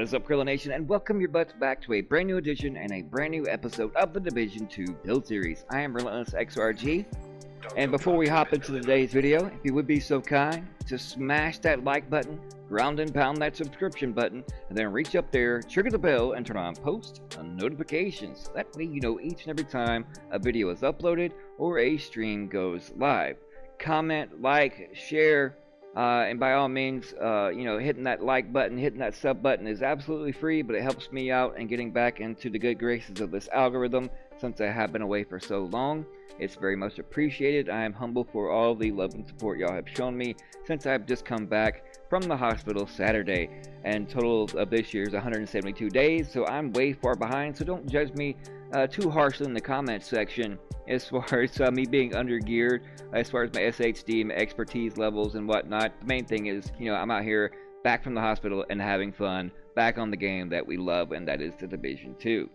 is up, Krilla Nation, and welcome your butts back to a brand new edition and a brand new episode of the Division 2 build series. I am Relentless XRG, and before we hop into today's video, if you would be so kind to smash that like button, ground and pound that subscription button, and then reach up there, trigger the bell, and turn on post notifications. That way you know each and every time a video is uploaded or a stream goes live. Comment, like, share. And by all means, hitting that like button, hitting that sub button is absolutely free, but it helps me out in getting back into the good graces of this algorithm since I have been away for so long. It's very much appreciated. I am humble for all the love and support y'all have shown me since I've just come back from the hospital Saturday. And total of this year is 172 days, so I'm way far behind, so don't judge me too harshly in the comments section as far as me being under-geared, as far as my SHD, my expertise levels and whatnot. The main thing is, I'm out here back from the hospital and having fun, back on the game that we love, and that is the Division 2.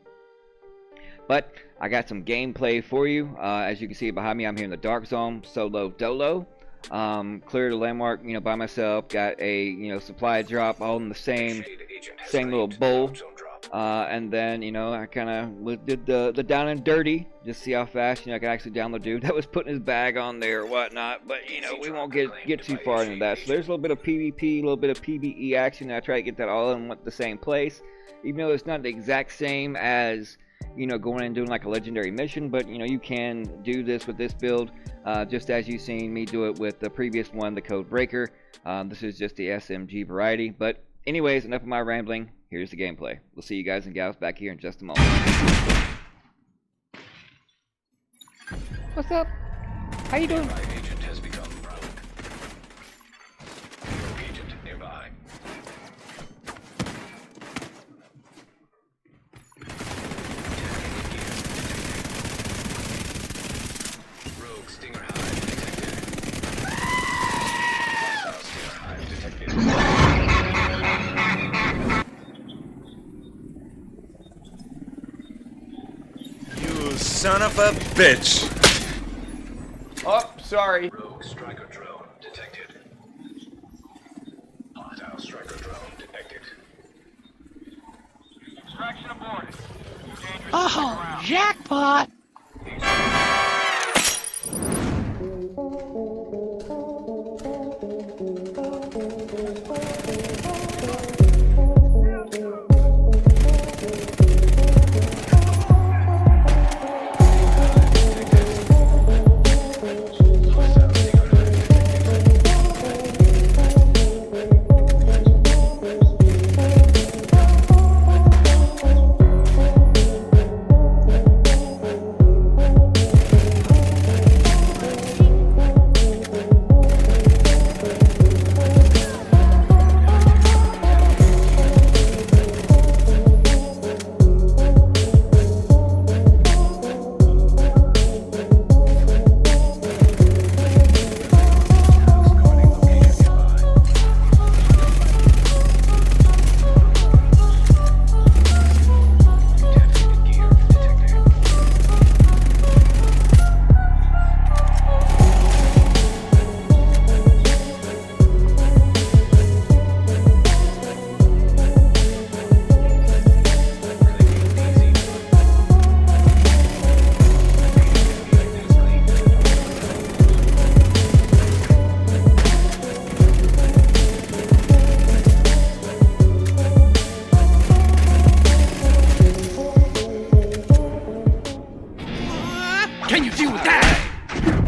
But I got some gameplay for you. As you can see behind me, I'm here in the Dark Zone, solo dolo. Cleared a landmark, by myself. Got a, supply drop all in the same little bowl. And then, I kind of did the down and dirty, just see how fast, I could actually down the dude that was putting his bag on there or whatnot. But, we won't get too far into that. So there's a little bit of PvP, a little bit of PvE action. I try to get that all in the same place, even though it's not the exact same as, going and doing like a legendary mission. But, you can do this with this build, just as you've seen me do it with the previous one, the Code Breaker. This is just the SMG variety. But anyways, enough of my rambling. Here's the gameplay. We'll see you guys and gals back here in just a moment. What's up? How you doing? Agent has become rogue. Rogue agent nearby. Rogue Stinger Hive detected. Hostile Stinger Hive detected. Son of a bitch! Oh, sorry. Rogue Striker drone detected. Hostile Striker drone detected. Extraction aborted. Dangerous Oh, jackpot!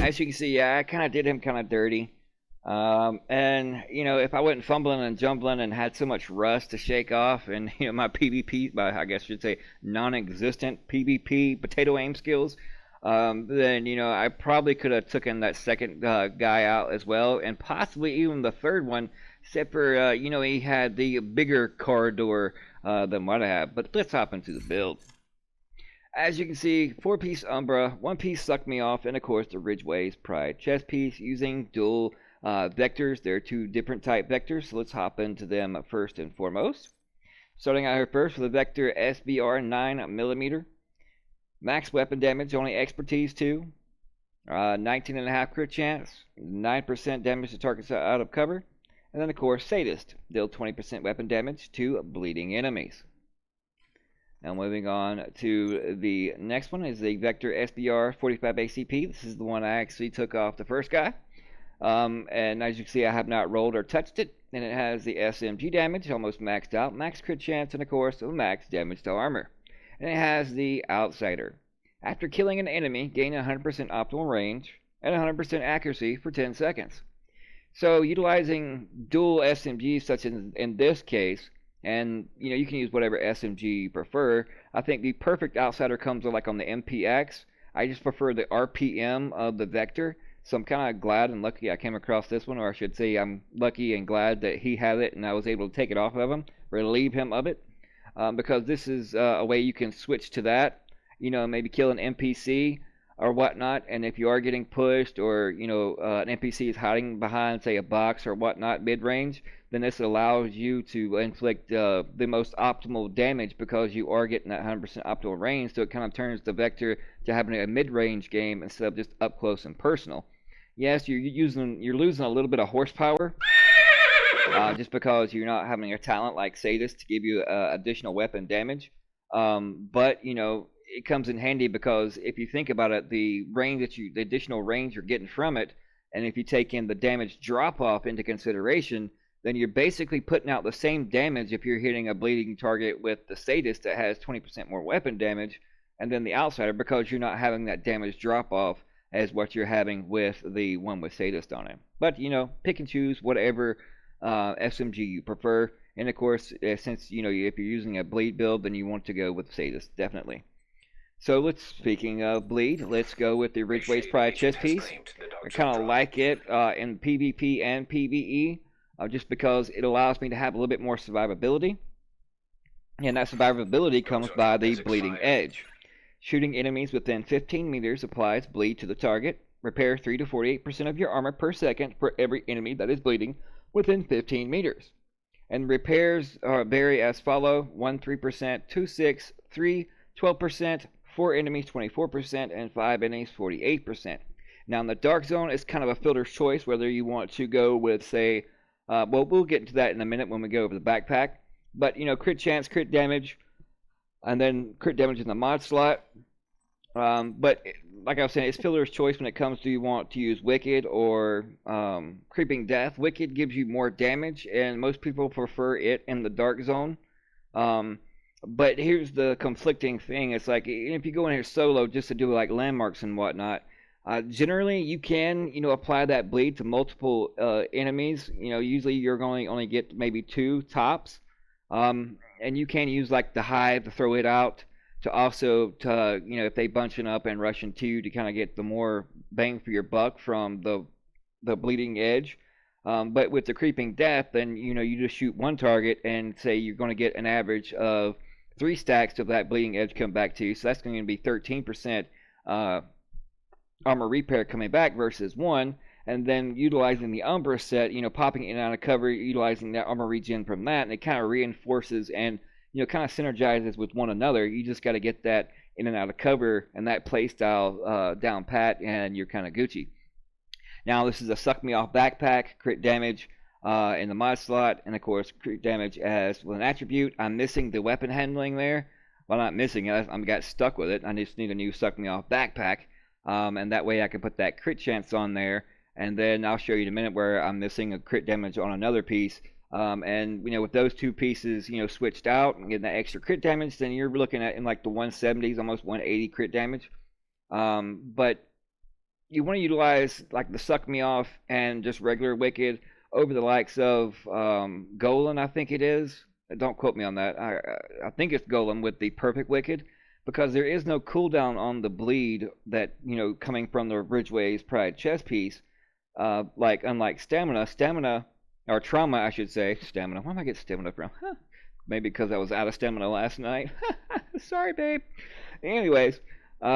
As you can see, I kind of did him kind of dirty. And, if I wasn't fumbling and jumbling and had so much rust to shake off and, my PvP, I guess I should say non-existent PvP potato aim skills, then, I probably could have taken that second guy out as well, and possibly even the third one, except for, he had the bigger corridor than what I have. But let's hop into the build. As you can see, 4-piece Umbra, 1-piece Suck Me Off, and of course the Ridgeway's Pride chest piece using dual vectors. There are 2 different type vectors, so let's hop into them first and foremost. Starting out here first with the vector SBR 9mm. Max weapon damage, only expertise 2. 19.5 crit chance, 9% damage to targets out of cover. And then of course Sadist, deal 20% weapon damage to bleeding enemies. Now moving on to the next one is the Vector SBR 45 ACP. This is the one I actually took off the first guy. And as you can see, I have not rolled or touched it. And it has the SMG damage, almost maxed out, max crit chance, and of course, max damage to armor. And it has the Outsider. After killing an enemy, gain 100% optimal range and 100% accuracy for 10 seconds. So utilizing dual SMGs, such as in this case, and you can use whatever SMG you prefer. I think the perfect Outsider comes like on the MPX. I just prefer the RPM of the Vector, so I'm kind of glad and lucky I came across this one, or I should say I'm lucky and glad that he had it and I was able to take it off of him, relieve him of it, because this is a way you can switch to that. Maybe kill an NPC or whatnot, and if you are getting pushed, or an NPC is hiding behind, say, a box or whatnot mid-range, then this allows you to inflict the most optimal damage because you are getting that 100% optimal range. So it kind of turns the Vector to having a mid-range game instead of just up close and personal. Yes, you're losing a little bit of horsepower just because you're not having a talent like Sadist to give you additional weapon damage. But it comes in handy because if you think about it, the additional range you're getting from it, and if you take in the damage drop off into consideration, then you're basically putting out the same damage if you're hitting a bleeding target with the Sadist that has 20% more weapon damage, and then the Outsider, because you're not having that damage drop off as what you're having with the one with Sadist on it. But pick and choose whatever SMG you prefer, and of course, since if you're using a bleed build, then you want to go with Sadist definitely. So speaking of bleed, let's go with the Ridgeway's Pride chest piece. I kind of like it in PvP and PvE, just because it allows me to have a little bit more survivability. And that survivability comes by the bleeding edge. Shooting enemies within 15 meters applies bleed to the target. Repair 3 to 48% of your armor per second for every enemy that is bleeding within 15 meters. And repairs vary as follow: 1 3%, 2 6, 3 12%, 4 enemies 24%, and 5 enemies 48%. Now in the dark zone, it's kind of a filter's choice whether you want to go with, say, well, we'll get into that in a minute when we go over the backpack. But crit chance, crit damage, and then crit damage in the mod slot. But like I was saying, it's filter's choice when it comes to you want to use Wicked or Creeping Death. Wicked gives you more damage, and most people prefer it in the dark zone. But here's the conflicting thing. It's like, if you go in here solo just to do like landmarks and whatnot, generally you can, apply that bleed to multiple enemies. Usually you're going to only get maybe 2 tops. And you can use like the hive to throw it out to also, if they bunching up and rushing to you, to kind of get the more bang for your buck from the bleeding edge. But with the Creeping Death, then you just shoot one target and say you're going to get an average of 3 stacks till that bleeding edge come back to you. So that's going to be 13% armor repair coming back versus 1. And then utilizing the Umbra set, popping in and out of cover, utilizing that armor regen from that, and it kind of reinforces and kind of synergizes with one another. You just got to get that in and out of cover and that playstyle down pat, and you're kind of Gucci. Now this is a Suck Me Off backpack, crit damage in the mod slot, and of course crit damage as an attribute. I'm missing the weapon handling there. Well, not missing it, I got stuck with it. I just need a new Suck Me Off backpack, and that way I can put that crit chance on there. And then I'll show you in a minute where I'm missing a crit damage on another piece. And with those 2 pieces, switched out and getting that extra crit damage, then you're looking at in like the 170s, almost 180 crit damage. But you want to utilize like the Suck Me Off and just regular Wicked over the likes of Golem, I think it is. Don't quote me on that. I think it's Golem with the perfect Wicked, because there is no cooldown on the bleed that coming from the Ridgeway's Pride chest piece. Unlike stamina, or trauma, I should say. Stamina. Where am I getting stamina from? Huh. Maybe because I was out of stamina last night. Sorry, babe. Anyways, you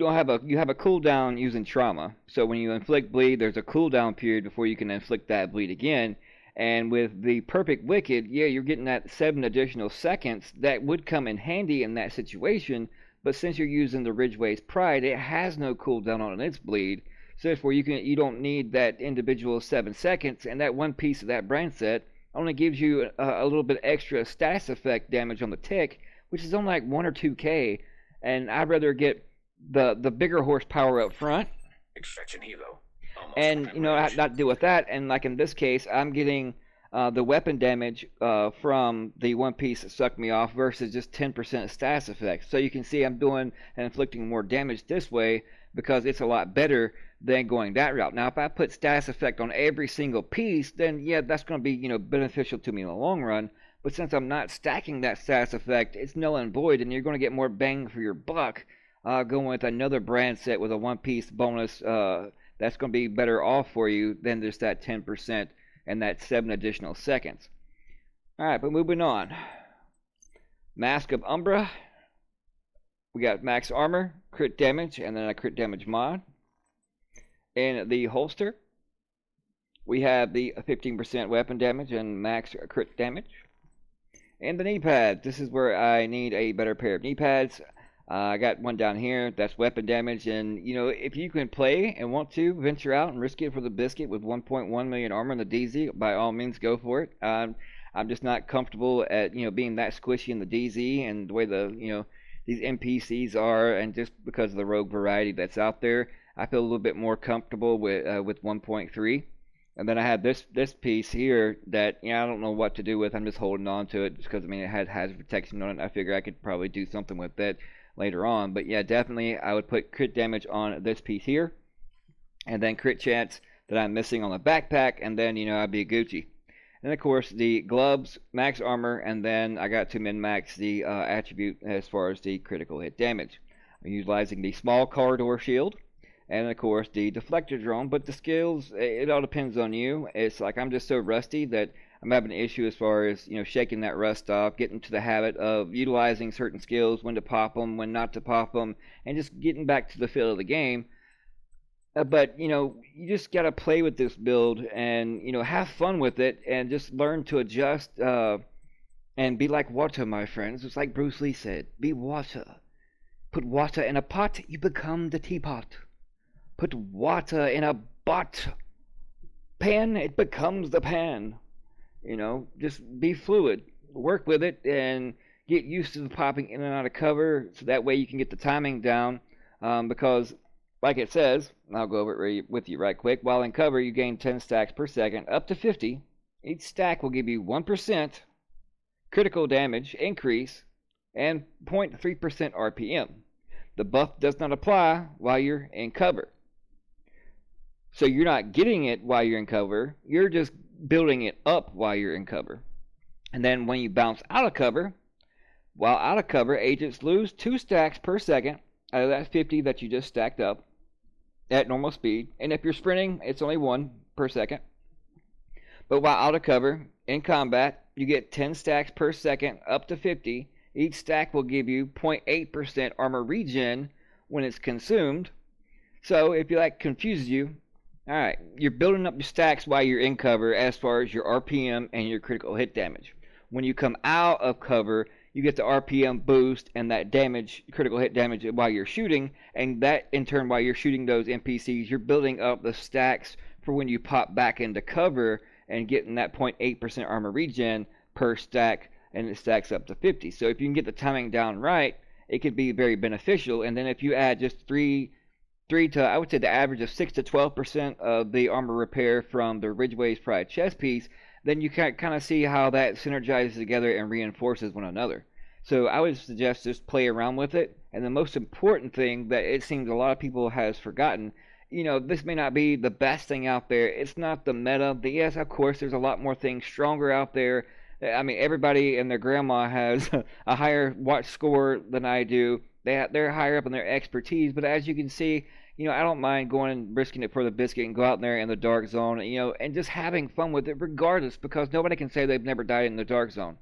have a cooldown using trauma. So when you inflict bleed, there's a cooldown period before you can inflict that bleed again. And with the perfect Wicked, yeah, you're getting that 7 additional seconds that would come in handy in that situation. But since you're using the Ridgeway's Pride, it has no cooldown on its bleed. So therefore you don't need that individual 7 seconds, and that one piece of that brand set only gives you a little bit extra status effect damage on the tick, which is only like 1 or 2k, and I'd rather get the bigger horsepower up front, Extraction helo. Almost and within range. not deal with that. And like in this case, I'm getting the weapon damage from the one piece that sucked me off versus just 10% status effect. So you can see I'm doing and inflicting more damage this way because it's a lot better than going that route. Now if I put status effect on every single piece, then yeah, that's going to be beneficial to me in the long run. But since I'm not stacking that status effect, it's null and void, and you're going to get more bang for your buck going with another brand set with a one piece bonus that's going to be better off for you than just that 10% and that 7 additional seconds. Alright, but moving on. Mask of Umbra. We got max armor, crit damage, and then a crit damage mod. In the holster, we have the 15% weapon damage and max crit damage. And the knee pads. This is where I need a better pair of knee pads. I got one down here. That's weapon damage. And, if you can play and want to venture out and risk it for the biscuit with 1.1 million armor in the DZ, by all means, go for it. I'm just not comfortable at, being that squishy in the DZ and the way these NPCs are, and just because of the rogue variety that's out there, I feel a little bit more comfortable with 1.3. And then I have this piece here that I don't know what to do with. I'm just holding on to it just because it had hazard protection on it. I figure I could probably do something with that later on. But yeah, definitely I would put crit damage on this piece here, and then crit chance that I'm missing on the backpack, and then I'd be Gucci. And of course the gloves, max armor, and then I got to min-max the attribute as far as the critical hit damage. I'm utilizing the small corridor shield, and of course the deflector drone. But the skills, it all depends on you. It's like I'm just so rusty that I'm having an issue as far as shaking that rust off, getting to the habit of utilizing certain skills, when to pop them, when not to pop them, and just getting back to the feel of the game. But you just gotta play with this build and have fun with it, and just learn to adjust and be like water, my friends. It's like Bruce Lee said, be water. Put water in a pot, you become the teapot. Put water in a pan, it becomes the pan. Just be fluid, work with it, and get used to the popping in and out of cover, so that way you can get the timing down. Because like it says, I'll go over it with you right quick. While in cover, you gain 10 stacks per second, up to 50. Each stack will give you 1% critical damage increase and 0.3% RPM. The buff does not apply while you're in cover. So you're not getting it while you're in cover, you're just building it up while you're in cover. And then when you bounce out of cover, while out of cover, agents lose 2 stacks per second out of that 50 that you just stacked up at normal speed. And if you're sprinting, it's only 1 per second. But while out of cover, in combat, you get 10 stacks per second up to 50. Each stack will give you 0.8% armor regen when it's consumed. So if that confuses you, alright, you're building up your stacks while you're in cover as far as your RPM and your critical hit damage. When you come out of cover, you get the RPM boost and that damage, critical hit damage, while you're shooting, and that in turn, while you're shooting those NPCs, you're building up the stacks for when you pop back into cover and getting that 0.8% armor regen per stack, and it stacks up to 50. So if you can get the timing down right, it could be very beneficial. And then if you add just 3 to, I would say the average of 6 to 12% of the armor repair from the Ridgeway's Pride chest piece, then you can kind of see how that synergizes together and reinforces one another. So I would suggest just play around with it. And the most important thing that it seems a lot of people has forgotten, this may not be the best thing out there. It's not the meta. Yes, of course, there's a lot more things stronger out there. I mean, everybody and their grandma has a higher watch score than I do. They're higher up in their expertise. But as you can see, I don't mind going and risking it for the biscuit and go out there in the dark zone, and just having fun with it regardless, because nobody can say they've never died in the dark zone.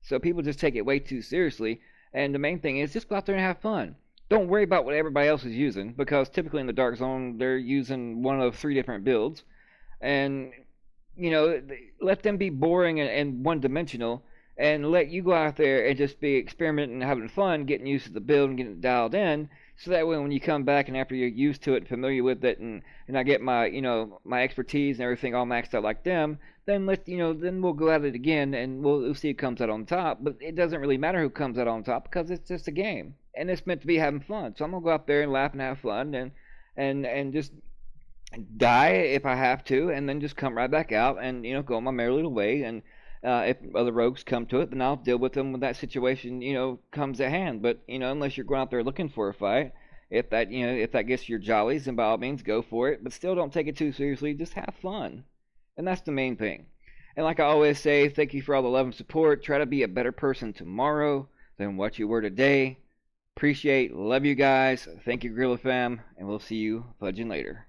So people just take it way too seriously, and the main thing is just go out there and have fun. Don't worry about what everybody else is using, because typically in the dark zone they're using one of 3 different builds, and let them be boring and one-dimensional, and let you go out there and just be experimenting and having fun, getting used to the build and getting it dialed in. So that way, when you come back and after you're used to it, familiar with it, and I get my my expertise and everything all maxed out like them, then then we'll go at it again and we'll see who comes out on top. But it doesn't really matter who comes out on top because it's just a game and it's meant to be having fun. So I'm gonna go out there and laugh and have fun and just die if I have to, and then just come right back out and go my merry little way. And if other rogues come to it, then I'll deal with them when that situation comes at hand. But unless you're going out there looking for a fight, if that gets your jollies, then by all means go for it. But still, don't take it too seriously. Just have fun, and that's the main thing. And like I always say, thank you for all the love and support. Try to be a better person tomorrow than what you were today. Appreciate, love you guys. Thank you, Gorilla Fam, and we'll see you fudging later.